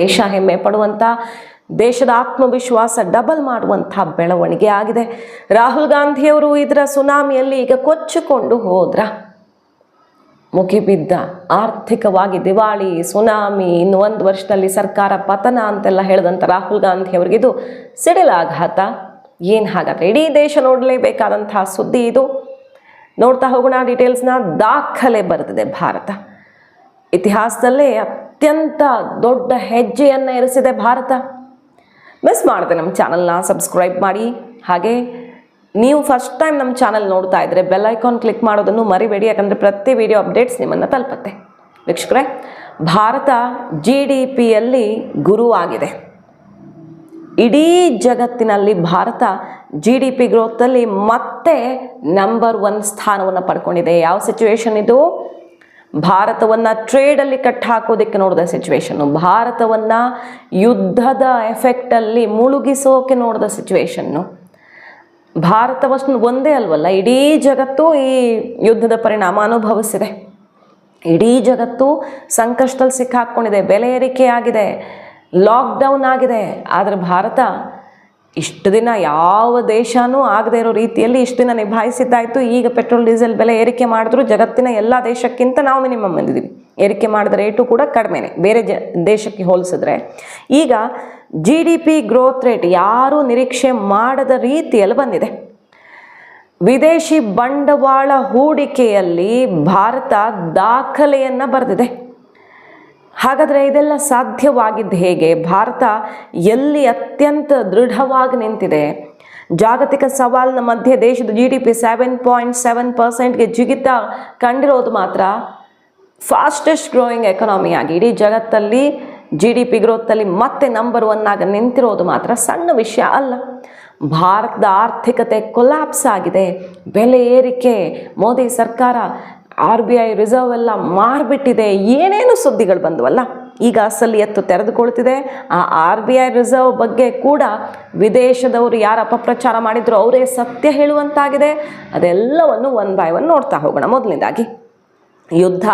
ದೇಶ ಹೆಮ್ಮೆ ಪಡುವಂಥ, ದೇಶದ ಆತ್ಮವಿಶ್ವಾಸ ಡಬಲ್ ಮಾಡುವಂಥ ಬೆಳವಣಿಗೆ ಆಗಿದೆ. ರಾಹುಲ್ ಗಾಂಧಿಯವರು ಇದರ ಸುನಾಮಿಯಲ್ಲಿ ಈಗ ಕೊಚ್ಚಿಕೊಂಡು ಹೋದ್ರ, ಮುಗಿಬಿದ್ದ, ಆರ್ಥಿಕವಾಗಿ ದಿವಾಳಿ, ಸುನಾಮಿ, ಇನ್ನು 1 ವರ್ಷದಲ್ಲಿ ಸರ್ಕಾರ ಪತನ ಅಂತೆಲ್ಲ ಹೇಳಿದಂಥ ರಾಹುಲ್ ಗಾಂಧಿ ಅವರಿಗಿದು ಸಿಡಿಲಾಘಾತ. ಏನು ಹಾಗಾದರೆ ಇಡೀ ದೇಶ ನೋಡಲೇಬೇಕಾದಂತಹ ಸುದ್ದಿ ಇದು. ನೋಡ್ತಾ ಹೋಗೋಣ ಡೀಟೇಲ್ಸ್ನ. ದಾಖಲೆ ಬರೆದಿದೆ ಭಾರತ, ಇತಿಹಾಸದಲ್ಲೇ ಅತ್ಯಂತ ದೊಡ್ಡ ಹೆಜ್ಜೆಯನ್ನು ಇರಿಸಿದೆ ಭಾರತ. ಮಿಸ್ ಮಾಡದೆ ನಮ್ಮ ಚಾನಲ್ನ ಸಬ್ಸ್ಕ್ರೈಬ್ ಮಾಡಿ. ಹಾಗೆ ನೀವು ಫಸ್ಟ್ ಟೈಮ್ ನಮ್ಮ ಚಾನಲ್ ನೋಡ್ತಾ ಇದ್ದರೆ ಬೆಲ್ ಐಕಾನ್ ಕ್ಲಿಕ್ ಮಾಡೋದನ್ನು ಮರಿಬೇಡಿ, ಯಾಕಂದರೆ ಪ್ರತಿ ವಿಡಿಯೋ ಅಪ್ಡೇಟ್ಸ್ ನಿಮ್ಮನ್ನು ತಲುಪುತ್ತೆ. ವೀಕ್ಷಕರೇ, ಭಾರತ GDPಯಲ್ಲಿ ಗುರು ಆಗಿದೆ. ಇಡೀ ಜಗತ್ತಿನಲ್ಲಿ ಭಾರತ GDP ಗ್ರೋತಲ್ಲಿ ಮತ್ತೆ ನಂಬರ್ 1 ಸ್ಥಾನವನ್ನು ಪಡ್ಕೊಂಡಿದೆ. ಯಾವ ಸಿಚುವೇಶನ್ ಇದು? ಭಾರತವನ್ನು ಟ್ರೇಡಲ್ಲಿ ಕಟ್ ಹಾಕೋದಕ್ಕೆ ನೋಡಿದ ಸಿಚುವೇಶನ್ನು, ಭಾರತವನ್ನು ಯುದ್ಧದ ಎಫೆಕ್ಟಲ್ಲಿ ಮುಳುಗಿಸೋಕೆ ನೋಡಿದ ಸಿಚುವೇಶನ್ನು. ಭಾರತವಷ್ಟು ಒಂದೇ ಅಲ್ವಲ್ಲ, ಇಡೀ ಜಗತ್ತು ಈ ಯುದ್ಧದ ಪರಿಣಾಮ ಅನುಭವಿಸಿದೆ. ಇಡೀ ಜಗತ್ತು ಸಂಕಷ್ಟದಲ್ಲಿ ಸಿಕ್ಕಾಕ್ಕೊಂಡಿದೆ, ಬೆಲೆ ಏರಿಕೆ ಆಗಿದೆ, ಲಾಕ್ಡೌನ್ ಆಗಿದೆ. ಆದರೆ ಭಾರತ ಇಷ್ಟು ದಿನ ಯಾವ ದೇಶನೂ ಆಗದೆ ಇರೋ ರೀತಿಯಲ್ಲಿ ಇಷ್ಟು ದಿನ ನಿಭಾಯಿಸಿದ್ದಾಯಿತು. ಈಗ ಪೆಟ್ರೋಲ್ ಡೀಸೆಲ್ ಬೆಲೆ ಏರಿಕೆ ಮಾಡಿದ್ರು ಜಗತ್ತಿನ ಎಲ್ಲ ದೇಶಕ್ಕಿಂತ ನಾವು ಮಿನಿಮಮ್ ಬಂದಿದ್ದೀವಿ. ಏರಿಕೆ ಮಾಡಿದ ರೇಟು ಕೂಡ ಕಡಿಮೆನೆ ಬೇರೆ ದೇಶಕ್ಕೆ ಹೋಲಿಸಿದ್ರೆ. ಈಗ GDP ಗ್ರೋತ್ ರೇಟ್ ಯಾರೂ ನಿರೀಕ್ಷೆ ಮಾಡದ ರೀತಿಯಲ್ಲಿ ಬಂದಿದೆ. ವಿದೇಶಿ ಬಂಡವಾಳ ಹೂಡಿಕೆಯಲ್ಲಿ ಭಾರತ ದಾಖಲೆಯನ್ನು ಬರೆದಿದೆ. ಹಾಗಾದರೆ ಇದೆಲ್ಲ ಸಾಧ್ಯವಾಗಿದ್ದು ಹೇಗೆ? ಭಾರತ ಎಲ್ಲಿ ಅತ್ಯಂತ ದೃಢವಾಗಿ ನಿಂತಿದೆ? ಜಾಗತಿಕ ಸವಾಲಿನ ಮಧ್ಯೆ ದೇಶದ GDP 7.7%ಗೆ ಜಿಗಿತ ಕಂಡಿರೋದು ಮಾತ್ರ ಫಾಸ್ಟೆಸ್ಟ್ ಗ್ರೋಯಿಂಗ್ ಎಕಾನಮಿ ಆಗಿ ಇಡೀ ಜಗತ್ತಲ್ಲಿ GDP ಗ್ರೋತಲ್ಲಿ ಮತ್ತೆ ನಂಬರ್ 1 ಆಗಿ ನಿಂತಿರೋದು ಮಾತ್ರ ಸಣ್ಣ ವಿಷಯ ಅಲ್ಲ. ಭಾರತದ ಆರ್ಥಿಕತೆ ಕೊಲ್ಯಾಪ್ಸ್ ಆಗಿದೆ, ಬೆಲೆ ಏರಿಕೆ, ಮೋದಿ ಸರ್ಕಾರ, RBI ರಿಸರ್ವ್ ಎಲ್ಲ ಮಾರ್ಬಿಟ್ಟಿದೆ, ಏನೇನು ಸುದ್ದಿಗಳು ಬಂದವಲ್ಲ. ಈಗ ಅಸಲಿ ಎತ್ತು ತೆರೆದುಕೊಳ್ತಿದೆ. ಆ RBI ರಿಸರ್ವ್ ಬಗ್ಗೆ ಕೂಡ ವಿದೇಶದವರು ಯಾರು ಅಪಪ್ರಚಾರ ಮಾಡಿದ್ರು ಅವರೇ ಸತ್ಯ ಹೇಳುವಂತಾಗಿದೆ. ಅದೆಲ್ಲವನ್ನು 1 by 1 ನೋಡ್ತಾ ಹೋಗೋಣ. ಮೊದಲನೇದಾಗಿ ಯುದ್ಧ,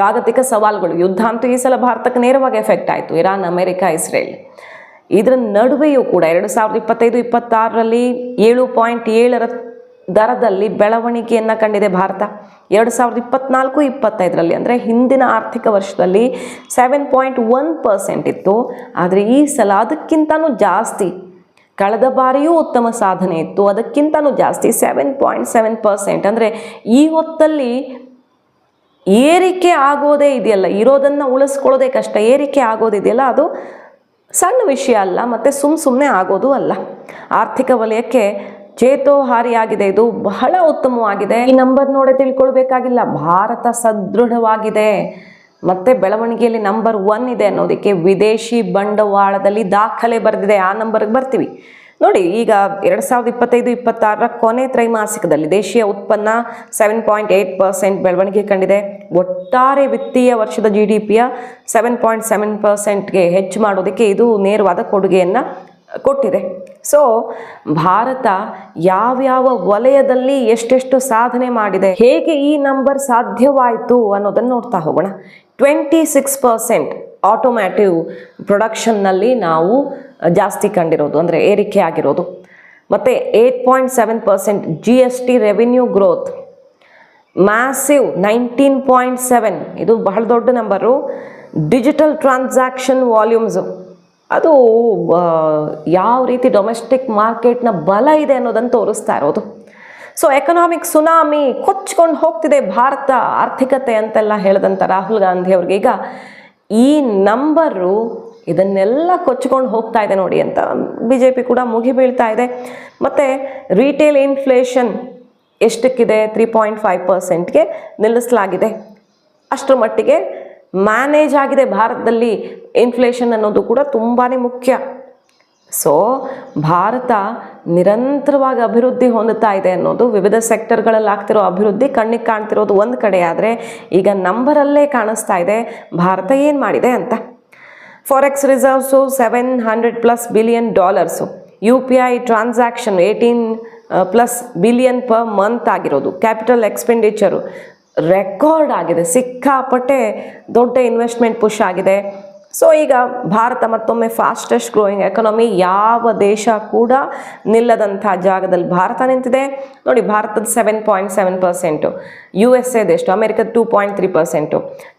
ಜಾಗತಿಕ ಸವಾಲುಗಳು. ಯುದ್ಧ ಅಂತೂ ಈ ಸಲ ಭಾರತಕ್ಕೆ ನೇರವಾಗಿ ಎಫೆಕ್ಟ್ ಆಯಿತು. Iran, America, Israel. ಇದರ ನಡುವೆಯೂ ಕೂಡ 2025-26ರಲ್ಲಿ 7.7 ದರದಲ್ಲಿ ಬೆಳವಣಿಗೆಯನ್ನು ಕಂಡಿದೆ ಭಾರತ. 2024-25ರಲ್ಲಿ ಅಂದರೆ ಹಿಂದಿನ ಆರ್ಥಿಕ ವರ್ಷದಲ್ಲಿ 7.1% ಇತ್ತು. ಆದರೆ ಈ ಸಲ ಅದಕ್ಕಿಂತನೂ ಜಾಸ್ತಿ, ಕಳೆದ ಬಾರಿಯೂ ಉತ್ತಮ ಸಾಧನೆ ಇತ್ತು, ಅದಕ್ಕಿಂತನೂ ಜಾಸ್ತಿ 7.7%. ಅಂದರೆ ಈ ಹೊತ್ತಲ್ಲಿ ಏರಿಕೆ ಆಗೋದೇ ಇದೆಯಲ್ಲ, ಇರೋದನ್ನು ಉಳಿಸ್ಕೊಳ್ಳೋದೇ ಕಷ್ಟ. ಏರಿಕೆ ಆಗೋದಿದೆಯಲ್ಲ, ಅದು ಸಣ್ಣ ವಿಷಯ ಅಲ್ಲ, ಮತ್ತು ಸುಮ್ಮನೆ ಆಗೋದು ಅಲ್ಲ. ಆರ್ಥಿಕ ವಲಯಕ್ಕೆ ಚೇತೋಹಾರಿಯಾಗಿದೆ. ಇದು ಬಹಳ ಉತ್ತಮವಾಗಿದೆ. ಈ ನಂಬರ್ ನೋಡಿ ತಿಳ್ಕೊಳ್ಬೇಕಾಗಿಲ್ಲ. ಭಾರತ ಸದೃಢವಾಗಿದೆ ಮತ್ತು ಬೆಳವಣಿಗೆಯಲ್ಲಿ ನಂಬರ್ 1 ಇದೆ ಅನ್ನೋದಕ್ಕೆ ವಿದೇಶಿ ಬಂಡವಾಳದಲ್ಲಿ ದಾಖಲೆ ಬರೆದಿದೆ. ಆ ನಂಬರ್ಗೆ ಬರ್ತೀವಿ ನೋಡಿ. ಈಗ 2025-26ರ ಕೊನೆ ತ್ರೈಮಾಸಿಕದಲ್ಲಿ ದೇಶೀಯ ಉತ್ಪನ್ನ 7.8% ಬೆಳವಣಿಗೆ ಕಂಡಿದೆ. ಒಟ್ಟಾರೆ ವಿತ್ತೀಯ ವರ್ಷದ GDPಯ 7.7%ಗೆ ಹೆಚ್ಚು ಮಾಡೋದಕ್ಕೆ ಇದು ನೇರವಾದ ಕೊಡುಗೆಯನ್ನು ಕೊಟ್ಟಿದೆ. ಸೊ ಭಾರತ ಯಾವ್ಯಾವ ವಲಯದಲ್ಲಿ ಎಷ್ಟೆಷ್ಟು ಸಾಧನೆ ಮಾಡಿದೆ, ಹೇಗೆ ಈ ನಂಬರ್ ಸಾಧ್ಯವಾಯಿತು ಅನ್ನೋದನ್ನು ನೋಡ್ತಾ ಹೋಗೋಣ. 26% ಆಟೋಮ್ಯಾಟಿವ್ ಪ್ರೊಡಕ್ಷನ್ನಲ್ಲಿ ನಾವು ಜಾಸ್ತಿ ಕಂಡಿರೋದು, ಅಂದರೆ ಏರಿಕೆ ಆಗಿರೋದು. ಮತ್ತು 8.7% GST ರೆವಿನ್ಯೂ ಗ್ರೋತ್, ಮ್ಯಾಸಿವ್ 19.7, ಇದು ಬಹಳ ದೊಡ್ಡ ನಂಬರು. ಡಿಜಿಟಲ್ ಟ್ರಾನ್ಸಾಕ್ಷನ್ ವಾಲ್ಯೂಮ್ಸು, ಅದು ಯಾವ ರೀತಿ ಡೊಮೆಸ್ಟಿಕ್ ಮಾರ್ಕೆಟ್ನ ಬಲ ಇದೆ ಅನ್ನೋದನ್ನು ತೋರಿಸ್ತಾ ಇರೋದು. ಸೊ ಎಕನಾಮಿಕ್ ಸುನಾಮಿ ಕೊಚ್ಕೊಂಡು ಹೋಗ್ತಿದೆ ಭಾರತ ಆರ್ಥಿಕತೆ ಅಂತೆಲ್ಲ ಹೇಳಿದಂಥ ರಾಹುಲ್ ಗಾಂಧಿ ಅವ್ರಿಗೆ ಈಗ ಈ ನಂಬರು ಇದನ್ನೆಲ್ಲ ಕೊಚ್ಕೊಂಡು ಹೋಗ್ತಾ ಇದೆ ನೋಡಿ ಅಂತ BJP ಕೂಡ ಮುಗಿಬೀಳ್ತಾ ಇದೆ. ಮತ್ತು ರಿಟೇಲ್ ಇನ್ಫ್ಲೇಷನ್ ಎಷ್ಟಕ್ಕಿದೆ? 3.5%ಗೆ ನಿಲ್ಲಿಸಲಾಗಿದೆ. ಅಷ್ಟರ ಮಟ್ಟಿಗೆ ಮ್ಯಾನೇಜ್ ಆಗಿದೆ ಭಾರತದಲ್ಲಿ ಇನ್ಫ್ಲೇಷನ್ ಅನ್ನೋದು ಕೂಡ ತುಂಬಾ ಮುಖ್ಯ. ಸೊ ಭಾರತ ನಿರಂತರವಾಗಿ ಅಭಿವೃದ್ಧಿ ಹೊಂದುತ್ತಾ ಇದೆ ಅನ್ನೋದು, ವಿವಿಧ ಸೆಕ್ಟರ್ಗಳಲ್ಲಿ ಆಗ್ತಿರೋ ಅಭಿವೃದ್ಧಿ ಕಣ್ಣಿಗೆ ಕಾಣ್ತಿರೋದು ಒಂದು ಕಡೆ, ಆದರೆ ಈಗ ನಂಬರಲ್ಲೇ ಕಾಣಿಸ್ತಾ ಇದೆ ಭಾರತ ಏನು ಮಾಡಿದೆ ಅಂತ. Forex reserves $700+ billion, UPI transaction 18+ billion per month ಆಗಿರೋದು, ಕ್ಯಾಪಿಟಲ್ ಎಕ್ಸ್ಪೆಂಡಿಚರು ರೆಕಾರ್ಡ್ ಆಗಿದೆ, ಸಿಕ್ಕಾಪಟ್ಟೆ ದೊಡ್ಡ ಇನ್ವೆಸ್ಟ್ಮೆಂಟ್ ಪುಷ್ ಆಗಿದೆ. ಸೊ ಈಗ ಭಾರತ ಮತ್ತೊಮ್ಮೆ ಫಾಸ್ಟೆಸ್ಟ್ ಗ್ರೋಯಿಂಗ್ ಎಕಾನಮಿ, ಯಾವ ದೇಶ ಕೂಡ ನಿಲ್ಲದಂಥ ಜಾಗದಲ್ಲಿ ಭಾರತ ನಿಂತಿದೆ ನೋಡಿ. ಭಾರತದ 7.7%, USA ಎಷ್ಟು, ಅಮೆರಿಕದ 2.3%,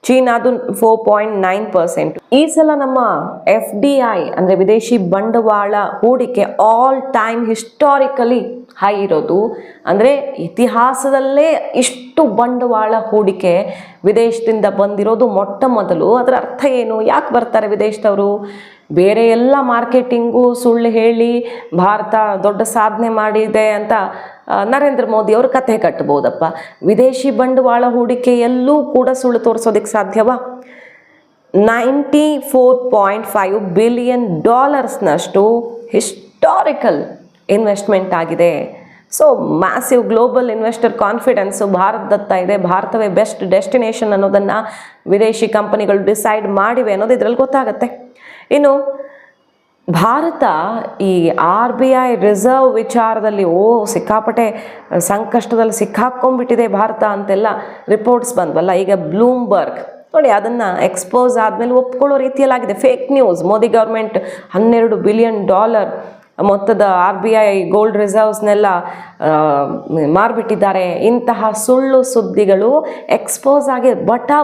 ಚೀನಾದು 4.9%. ಈ ಸಲ ನಮ್ಮ FDI ಅಂದರೆ ವಿದೇಶಿ ಬಂಡವಾಳ ಹೂಡಿಕೆ ಆಲ್ ಟೈಮ್ ಹಿಸ್ಟಾರಿಕಲಿ ಹೈ ಇರೋದು. ಅಂದರೆ ಇತಿಹಾಸದಲ್ಲೇ ಇಷ್ಟು ಬಂಡವಾಳ ಹೂಡಿಕೆ ವಿದೇಶದಿಂದ ಬಂದಿರೋದು ಮೊಟ್ಟ ಮೊದಲು. ಅದರ ಅರ್ಥ ಏನು? ಯಾಕೆ ಬರ್ತಾರೆ ವಿದೇಶದವರು? ಬೇರೆ ಎಲ್ಲ ಮಾರ್ಕೆಟಿಂಗು ಸುಳ್ಳು ಹೇಳಿ ಭಾರತ ದೊಡ್ಡ ಸಾಧನೆ ಮಾಡಿದೆ ಅಂತ ನರೇಂದ್ರ ಮೋದಿ ಅವರು ಕಥೆ ಕಟ್ಬೋದಪ್ಪ. ವಿದೇಶಿ ಬಂಡವಾಳ ಹೂಡಿಕೆಯಲ್ಲೂ ಕೂಡ ಸುಳ್ಳು ತೋರಿಸೋದಕ್ಕೆ ಸಾಧ್ಯವಾ? $94.5 ಬಿಲಿಯನ್ ಹಿಸ್ಟಾರಿಕಲ್ ಇನ್ವೆಸ್ಟ್ಮೆಂಟ್ ಆಗಿದೆ. So massive global investor confidence ಭಾರತದತ್ತ ಇದೆ. ಭಾರತವೇ ಬೆಸ್ಟ್ ಡೆಸ್ಟಿನೇಷನ್ ಅನ್ನೋದನ್ನು ವಿದೇಶಿ ಕಂಪನಿಗಳು ಡಿಸೈಡ್ ಮಾಡಿವೆ ಅನ್ನೋದು ಇದರಲ್ಲಿ ಗೊತ್ತಾಗುತ್ತೆ. ಇನ್ನು ಭಾರತ ಈ RBI ರಿಸರ್ವ್ ವಿಚಾರದಲ್ಲಿ ಸಿಕ್ಕಾಪಟ್ಟೆ ಸಂಕಷ್ಟದಲ್ಲಿ ಸಿಕ್ಕಾಕೊಂಡ್ಬಿಟ್ಟಿದೆ ಭಾರತ ಅಂತೆಲ್ಲ ರಿಪೋರ್ಟ್ಸ್ ಬಂದ್ವಲ್ಲ. ಈಗ ಬ್ಲೂಮ್ಬರ್ಗ್ ನೋಡಿ, ಅದನ್ನು ಎಕ್ಸ್ಪೋಸ್ ಆದಮೇಲೆ ಒಪ್ಕೊಳ್ಳೋ ರೀತಿಯಲ್ಲಾಗಿದೆ. Fake news. Modi government $12 billion ಮೊತ್ತದ RBI ಗೋಲ್ಡ್ ರಿಸರ್ವ್ಸ್ನೆಲ್ಲ ಮಾರ್ಬಿಟ್ಟಿದ್ದಾರೆ. ಇಂತಹ ಸುಳ್ಳು ಸುದ್ದಿಗಳು ಎಕ್ಸ್ಪೋಸ್ ಆಗಿ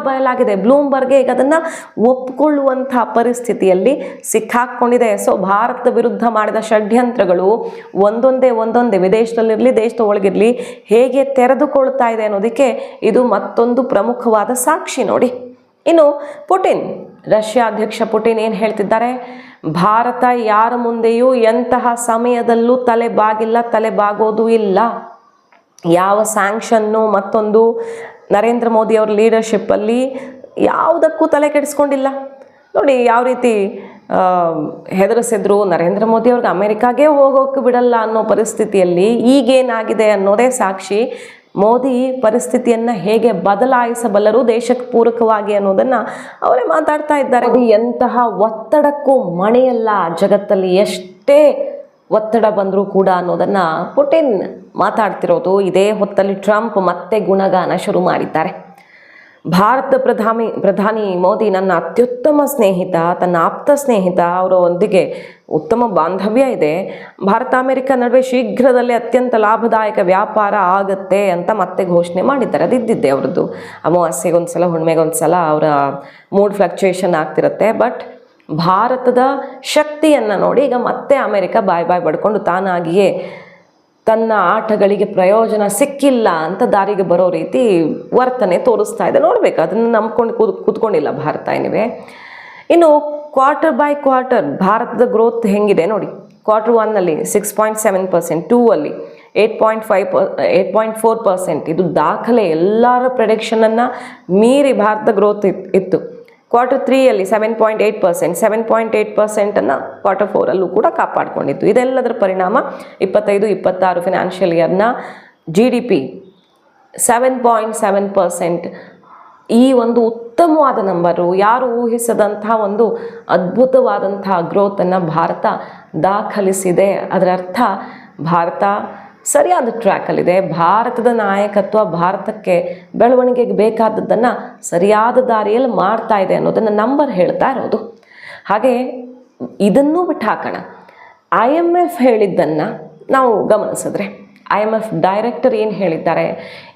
ಬಯಲಾಗಿದೆ. ಬ್ಲೂಮ್ಬರ್ಗ್ಗೆ ಈಗ ಅದನ್ನು ಒಪ್ಪಿಕೊಳ್ಳುವಂಥ ಪರಿಸ್ಥಿತಿಯಲ್ಲಿ ಸಿಕ್ಕಾಕ್ಕೊಂಡಿದೆ. ಸೊ ಭಾರತದ ವಿರುದ್ಧ ಮಾಡಿದ ಷಡ್ಯಂತ್ರಗಳು ಒಂದೊಂದೇ ವಿದೇಶದಲ್ಲಿರಲಿ ದೇಶದ ಒಳಗಿರಲಿ ಹೇಗೆ ತೆರೆದುಕೊಳ್ತಾ ಇದೆ ಅನ್ನೋದಕ್ಕೆ ಇದು ಮತ್ತೊಂದು ಪ್ರಮುಖವಾದ ಸಾಕ್ಷಿ ನೋಡಿ. ಇನ್ನು ಪುಟಿನ್, ರಷ್ಯಾ ಅಧ್ಯಕ್ಷ ಪುಟಿನ್ ಏನು ಹೇಳ್ತಿದ್ದಾರೆ? ಭಾರತ ಯಾರ ಮುಂದೆಯೂ ಎಂತಹ ಸಮಯದಲ್ಲೂ ತಲೆ ಬಾಗೋದು ಇಲ್ಲ. ಯಾವ ಸ್ಯಾಂಕ್ಷನ್ನು ಮತ್ತೊಂದು ನರೇಂದ್ರ ಮೋದಿ ಅವರ ಲೀಡರ್ಶಿಪ್ಪಲ್ಲಿ ಯಾವುದಕ್ಕೂ ತಲೆ ಕೆಡಿಸ್ಕೊಂಡಿಲ್ಲ ನೋಡಿ. ಯಾವ ರೀತಿ ಹೆದರಿಸಿದ್ರು ನರೇಂದ್ರ ಮೋದಿ ಅವ್ರಿಗೆ, ಅಮೆರಿಕಾಗೆ ಹೋಗೋಕೆ ಬಿಡಲ್ಲ ಅನ್ನೋ ಪರಿಸ್ಥಿತಿಯಲ್ಲಿ ಈಗೇನಾಗಿದೆ ಅನ್ನೋದೇ ಸಾಕ್ಷಿ. ಮೋದಿ ಪರಿಸ್ಥಿತಿಯನ್ನು ಹೇಗೆ ಬದಲಾಯಿಸಬಲ್ಲರು ದೇಶಕ್ಕೆ ಪೂರಕವಾಗಿ ಅನ್ನೋದನ್ನು ಅವರೇ ಮಾತಾಡ್ತಾ ಇದ್ದಾರೆ. ಎಂತಹ ಒತ್ತಡಕ್ಕೂ ಮಣಿಯಲ್ಲ ಜಗತ್ತಲ್ಲಿ, ಎಷ್ಟೇ ಒತ್ತಡ ಬಂದರೂ ಕೂಡ ಅನ್ನೋದನ್ನು ಪುಟಿನ್ ಮಾತಾಡ್ತಿರೋದು. ಇದೇ ಹೊತ್ತಲ್ಲಿ ಟ್ರಂಪ್ ಮತ್ತೆ ಗುಣಗಾನ ಶುರು ಮಾಡಿದ್ದಾರೆ. ಭಾರತ ಪ್ರಧಾನಿ ಮೋದಿ ನನ್ನ ಅತ್ಯುತ್ತಮ ಸ್ನೇಹಿತ, ತನ್ನ ಆಪ್ತ ಸ್ನೇಹಿತ, ಅವರೊಂದಿಗೆ ಉತ್ತಮ ಬಾಂಧವ್ಯ ಇದೆ. ಭಾರತ ಅಮೆರಿಕ ನಡುವೆ ಶೀಘ್ರದಲ್ಲೇ ಅತ್ಯಂತ ಲಾಭದಾಯಕ ವ್ಯಾಪಾರ ಆಗುತ್ತೆ ಅಂತ ಮತ್ತೆ ಘೋಷಣೆ ಮಾಡಿದ್ದಾರೆ. ಅದಿದ್ದಿದ್ದೆ ಅವ್ರದ್ದು. ಅಮಾವಾಸ್ಯೆಗೊಂದ್ಸಲ ಹುಣ್ಮೆಗೊಂದ್ಸಲ ಅವರ ಮೂಡ್ ಫ್ಲಕ್ಚುಯೇಷನ್ ಆಗ್ತಿರುತ್ತೆ. ಬಟ್ ಭಾರತದ ಶಕ್ತಿಯನ್ನು ನೋಡಿ ಈಗ ಮತ್ತೆ ಅಮೆರಿಕ ಬಾಯ್ ಬಡ್ಕೊಂಡು ತಾನಾಗಿಯೇ ತನ್ನ ಆಟಗಳಿಗೆ ಪ್ರಯೋಜನ ಸಿಕ್ಕಿಲ್ಲ ಅಂತ ದಾರಿಗೆ ಬರೋ ರೀತಿ ವರ್ತನೆ ತೋರಿಸ್ತಾ ಇದೆ. ನೋಡಬೇಕು, ಅದನ್ನು ನಂಬ್ಕೊಂಡು ಕೂತ್ಕೊಂಡಿಲ್ಲ ಭಾರತ ಏನಿವೆ. ಇನ್ನು ಕ್ವಾರ್ಟರ್ ಬೈ ಕ್ವಾರ್ಟರ್ ಭಾರತದ ಗ್ರೋತ್ ಹೆಂಗಿದೆ ನೋಡಿ. Q1 6.7%, 2 8.4%. ಇದು ದಾಖಲೆ. ಎಲ್ಲರ ಪ್ರೆಡಿಕ್ಷನನ್ನು ಮೀರಿ ಭಾರತದ ಗ್ರೋತ್ ಇತ್ತು. Q3 7.8%, 7.8% Q4 ಕೂಡ ಕಾಪಾಡಿಕೊಂಡಿತ್ತು. ಇದೆಲ್ಲದರ ಪರಿಣಾಮ 25-26 ಫಿನಾನ್ಷಿಯಲ್ ಇಯರ್ನ GDP 7.7%. ಈ ಒಂದು ಉತ್ತಮವಾದ ನಂಬರು, ಯಾರು ಊಹಿಸದಂತಹ ಒಂದು ಅದ್ಭುತವಾದಂತಹ ಗ್ರೋತನ್ನು ಭಾರತ ದಾಖಲಿಸಿದೆ. ಅದರ ಅರ್ಥ ಭಾರತ ಸರಿಯಾದ ಟ್ರ್ಯಾಕಲ್ಲಿದೆ. ಭಾರತದ ನಾಯಕತ್ವ ಭಾರತಕ್ಕೆ ಬೆಳವಣಿಗೆಗೆ ಬೇಕಾದದ್ದನ್ನು ಸರಿಯಾದ ದಾರಿಯಲ್ಲಿ ಮಾಡ್ತಾ ಇದೆ ಅನ್ನೋದನ್ನು ನಂಬರ್ ಹೇಳ್ತಾ ಇರೋದು. ಹಾಗೆ ಇದನ್ನೂ ಬಿಟ್ಟು ಹಾಕೋಣ. IMF ಹೇಳಿದ್ದನ್ನು ನಾವು ಗಮನಿಸಿದ್ರೆ, IMF ಡೈರೆಕ್ಟರ್ ಏನು ಹೇಳಿದ್ದಾರೆ?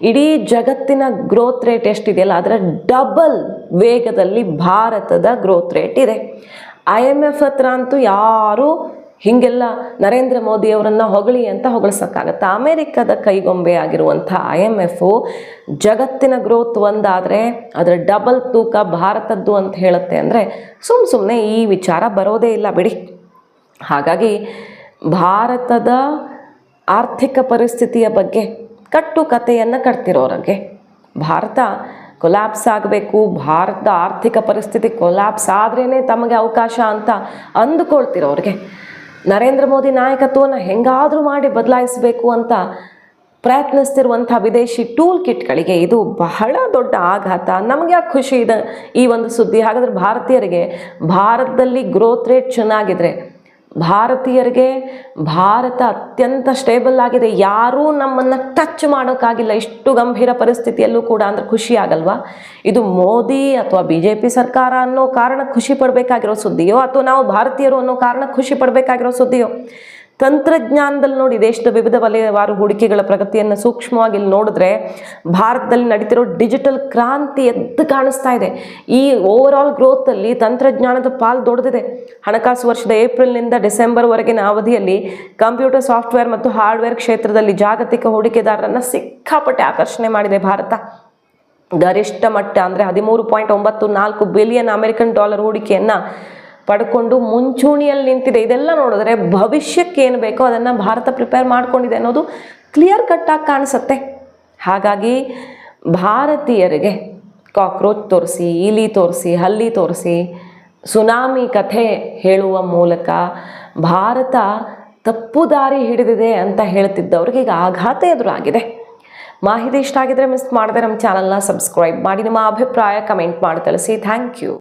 ಇಡೀ ಜಗತ್ತಿನ ಗ್ರೋತ್ ರೇಟ್ ಎಷ್ಟಿದೆಯಲ್ಲ ಅದರ ಡಬಲ್ ವೇಗದಲ್ಲಿ ಭಾರತದ ಗ್ರೋತ್ ರೇಟ್ ಇದೆ. IMF ಹತ್ರ ಅಂತೂ ಯಾರೂ ಹೀಗೆಲ್ಲ ನರೇಂದ್ರ ಮೋದಿ ಅವರನ್ನು ಹೊಗಳಿ ಅಂತ ಹೊಗಳಿಸೋಕ್ಕಾಗತ್ತೆ. ಅಮೆರಿಕದ ಕೈಗೊಂಬೆ ಆಗಿರುವಂಥ IMF ಜಗತ್ತಿನ ಗ್ರೋತ್ ಒಂದಾದರೆ ಅದರ ಡಬಲ್ ತೂಕ ಭಾರತದ್ದು ಅಂತ ಹೇಳುತ್ತೆ ಅಂದರೆ ಸುಮ್ಮನೆ ಈ ವಿಚಾರ ಬರೋದೇ ಇಲ್ಲ ಬಿಡಿ. ಹಾಗಾಗಿ ಭಾರತದ ಆರ್ಥಿಕ ಪರಿಸ್ಥಿತಿಯ ಬಗ್ಗೆ ಕಟ್ಟು ಕಥೆಯನ್ನು ಕಟ್ತಿರೋರಿಗೆ ಭಾರತ ಕೊಲ್ಯಾಪ್ಸ್ ಆಗಬೇಕು, ಭಾರತದ ಆರ್ಥಿಕ ಪರಿಸ್ಥಿತಿ ಕೊಲ್ಯಾಪ್ಸ್ ಆದ್ರೇ ತಮಗೆ ಅವಕಾಶ ಅಂತ ಅಂದುಕೊಳ್ತಿರೋರಿಗೆ ನರೇಂದ್ರ ಮೋದಿ ನಾಯಕತ್ವವನ್ನು ಹೆಂಗಾದರೂ ಮಾಡಿ ಬದಲಾಯಿಸಬೇಕು ಅಂತ ಪ್ರಯತ್ನಿಸ್ತಿರುವಂಥ ವಿದೇಶಿ ಟೂಲ್ ಕಿಟ್ಗಳಿಗೆ ಇದು ಬಹಳ ದೊಡ್ಡ ಆಘಾತ. ನಮಗೆ ಯಾಕೆ ಖುಷಿ ಇದೆ ಈ ಒಂದು ಸುದ್ದಿ? ಹಾಗಾದರೆ ಭಾರತೀಯರಿಗೆ ಭಾರತದಲ್ಲಿ ಗ್ರೋತ್ ರೇಟ್ ಚೆನ್ನಾಗಿದ್ರೆ ಭಾರತೀಯರಿಗೆ ಭಾರತ ಅತ್ಯಂತ ಸ್ಟೇಬಲ್ ಆಗಿದೆ, ಯಾರೂ ನಮ್ಮನ್ನು ಟಚ್ ಮಾಡೋಕ್ಕಾಗಿಲ್ಲ ಇಷ್ಟು ಗಂಭೀರ ಪರಿಸ್ಥಿತಿಯಲ್ಲೂ ಕೂಡ ಅಂದರೆ ಖುಷಿ ಆಗಲ್ವಾ? ಇದು ಮೋದಿ ಅಥವಾ BJP ಸರ್ಕಾರ ಅನ್ನೋ ಕಾರಣ ಖುಷಿ ಪಡಬೇಕಾಗಿರೋ ಸುದ್ದಿಯೋ ಅಥವಾ ನಾವು ಭಾರತೀಯರು ಅನ್ನೋ ಕಾರಣ ಖುಷಿ ಪಡಬೇಕಾಗಿರೋ ಸುದ್ದಿಯೋ? ತಂತ್ರಜ್ಞಾನದಲ್ಲಿ ನೋಡಿ, ದೇಶದ ವಿವಿಧ ವಲಯವಾರು ಹೂಡಿಕೆಗಳ ಪ್ರಗತಿಯನ್ನು ಸೂಕ್ಷ್ಮವಾಗಿ ಇಲ್ಲಿ ನೋಡಿದ್ರೆ ಭಾರತದಲ್ಲಿ ನಡೀತಿರೋ ಡಿಜಿಟಲ್ ಕ್ರಾಂತಿ ಎದ್ದು ಕಾಣಿಸ್ತಾ ಇದೆ. ಈ ಓವರ್ ಆಲ್ ಗ್ರೋತಲ್ಲಿ ತಂತ್ರಜ್ಞಾನದ ಪಾಲು ದೊಡ್ಡದಿದೆ. ಹಣಕಾಸು ವರ್ಷದ ಏಪ್ರಿಲ್ನಿಂದ ಡಿಸೆಂಬರ್ವರೆಗಿನ ಅವಧಿಯಲ್ಲಿ ಕಂಪ್ಯೂಟರ್ ಸಾಫ್ಟ್ವೇರ್ ಮತ್ತು ಹಾರ್ಡ್ವೇರ್ ಕ್ಷೇತ್ರದಲ್ಲಿ ಜಾಗತಿಕ ಹೂಡಿಕೆದಾರರನ್ನು ಸಿಕ್ಕಾಪಟ್ಟೆ ಆಕರ್ಷಣೆ ಮಾಡಿದೆ ಭಾರತ. ಗರಿಷ್ಠ ಮಟ್ಟ ಅಂದರೆ 13.94 ಬಿಲಿಯನ್ ಅಮೆರಿಕನ್ ಡಾಲರ್ ಹೂಡಿಕೆಯನ್ನು ಪಡ್ಕೊಂಡು ಮುಂಚೂಣಿಯಲ್ಲಿ ನಿಂತಿದೆ. ಇದೆಲ್ಲ ನೋಡಿದ್ರೆ ಭವಿಷ್ಯಕ್ಕೆ ಏನು ಬೇಕೋ ಅದನ್ನು ಭಾರತ ಪ್ರಿಪೇರ್ ಮಾಡ್ಕೊಂಡಿದೆ ಅನ್ನೋದು ಕ್ಲಿಯರ್ ಕಟ್ಟಾಗಿ ಕಾಣಿಸುತ್ತೆ. ಹಾಗಾಗಿ ಭಾರತೀಯರಿಗೆ ಕಾಕ್ರೋಚ್ ತೋರಿಸಿ, ಇಲಿ ತೋರಿಸಿ, ಹಲ್ಲಿ ತೋರಿಸಿ, ಸುನಾಮಿ ಕಥೆ ಹೇಳುವ ಮೂಲಕ ಭಾರತ ತಪ್ಪು ದಾರಿ ಹಿಡಿದಿದೆ ಅಂತ ಹೇಳ್ತಿದ್ದವ್ರಿಗೆ ಈಗ ಆಘಾತ ಎದುರಾಗಿದೆ. ಮಾಹಿತಿ ಇಷ್ಟ ಆಗಿದ್ರೆ ಮಿಸ್ ಮಾಡದೆ ನಮ್ಮ ಚಾನಲ್ನ ಸಬ್ಸ್ಕ್ರೈಬ್ ಮಾಡಿ, ನಿಮ್ಮ ಅಭಿಪ್ರಾಯ ಕಮೆಂಟ್ ಮಾಡಿ ತಿಳಿಸಿ. Thank you.